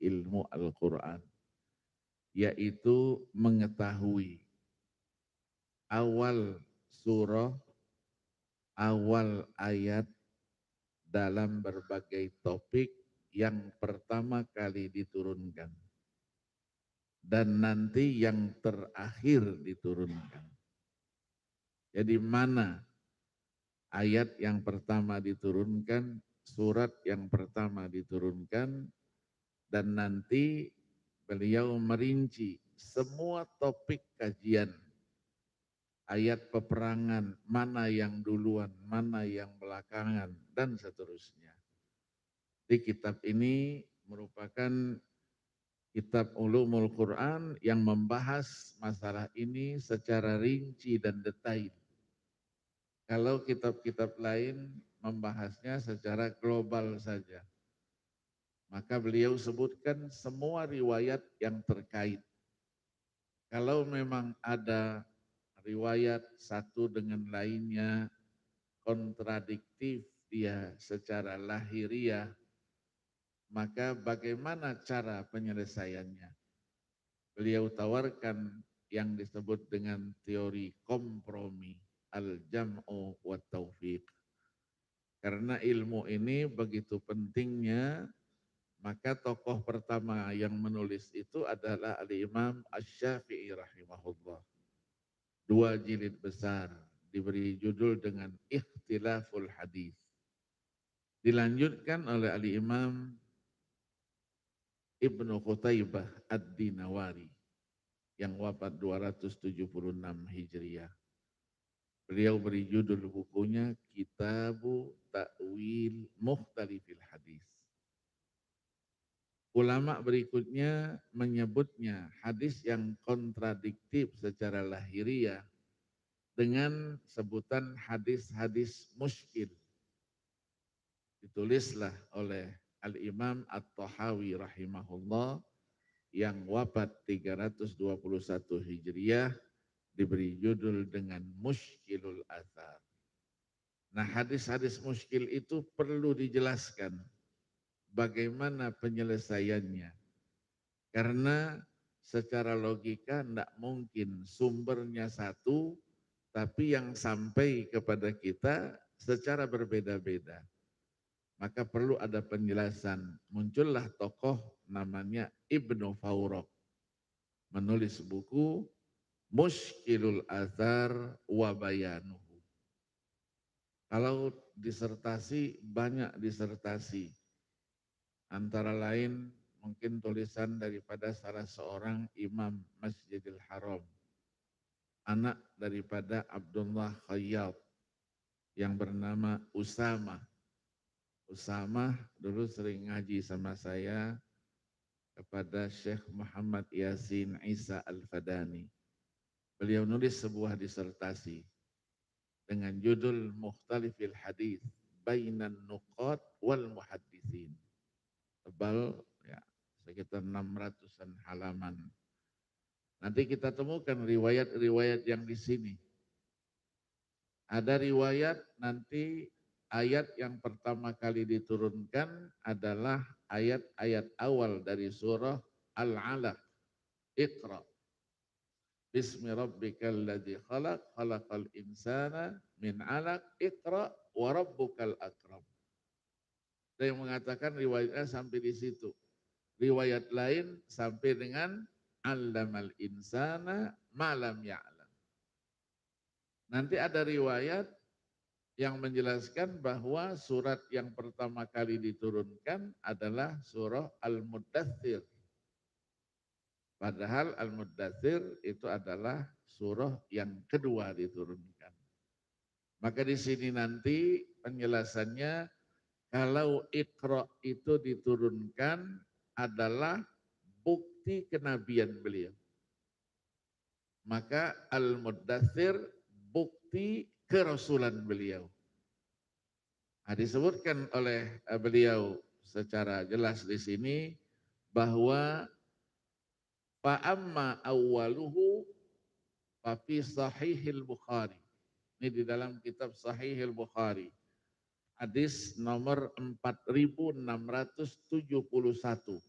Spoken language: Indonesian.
ilmu Al-Quran, yaitu mengetahui awal surah, awal ayat dalam berbagai topik yang pertama kali diturunkan dan nanti yang terakhir diturunkan. Jadi mana ayat yang pertama diturunkan, surat yang pertama diturunkan, dan nanti beliau merinci semua topik kajian, ayat peperangan, mana yang duluan, mana yang belakangan, dan seterusnya. Di kitab ini merupakan kitab Ulumul Quran yang membahas masalah ini secara rinci dan detail. Kalau kitab-kitab lain membahasnya secara global saja, maka beliau sebutkan semua riwayat yang terkait. Kalau memang ada riwayat satu dengan lainnya kontradiktif dia secara lahiriah, maka bagaimana cara penyelesaiannya? Beliau tawarkan yang disebut dengan teori kompromi, al-jam'u wa taufiq. Karena ilmu ini begitu pentingnya, maka tokoh pertama yang menulis itu adalah Al-Imam Asy-Syafi'i rahimahullah. 2 jilid besar, diberi judul dengan Ikhtilaful Hadis. Dilanjutkan oleh Al-Imam Ibnu Qutaibah Ad-Dinawari yang wafat 276 Hijriah. Beliau beri judul bukunya Kitabu Ta'wil Mukhtalifil Hadis. Ulama berikutnya menyebutnya hadis yang kontradiktif secara lahiriah dengan sebutan hadis-hadis muskil. Ditulislah oleh Al-Imam At-Tahawi rahimahullah yang wafat 321 Hijriah, diberi judul dengan Muskilul Athar. Nah, hadis-hadis muskil itu perlu dijelaskan bagaimana penyelesaiannya. Karena secara logika tidak mungkin sumbernya satu, tapi yang sampai kepada kita secara berbeda-beda. Maka perlu ada penjelasan. Muncullah tokoh namanya Ibnu Fawraq, menulis buku Muskilul Athar wa Bayanuhu. Kalau disertasi, banyak disertasi. Antara lain mungkin tulisan daripada salah seorang imam Masjidil Haram, anak daripada Abdullah Khayyat yang bernama Usama. Usama dulu sering ngaji sama saya kepada Syekh Muhammad Yasin Isa Al-Fadani. Beliau nulis sebuah disertasi dengan judul Mukhtalifil Hadis Bainan Nuqat wal Muhaddithin. Tebal ya, sekitar 600-an halaman. Nanti kita temukan riwayat-riwayat yang di sini. Ada riwayat nanti ayat yang pertama kali diturunkan adalah ayat-ayat awal dari surah Al-Alaq. Iqra. Bismi rabbikal ladzi khalaq, khalaqal insana min 'alaq, iqra wa rabbukal akram. Ada yang mengatakan riwayatnya sampai di situ. Riwayat lain sampai dengan 'allamal insana ma lam ya'lam. Nanti ada riwayat yang menjelaskan bahwa surat yang pertama kali diturunkan adalah surah Al-Muddathir. Padahal Al-Muddathir itu adalah surah yang kedua diturunkan. Maka di sini nanti penjelasannya, kalau Iqra itu diturunkan adalah bukti kenabian beliau. Maka Al-Muddathir bukti kerasulan beliau. Nah, disebutkan oleh beliau secara jelas di sini bahwa fa'amma awwaluhu fa fi sahihil Bukhari. Ini di dalam kitab Sahihil Bukhari. Hadis nomor 4671.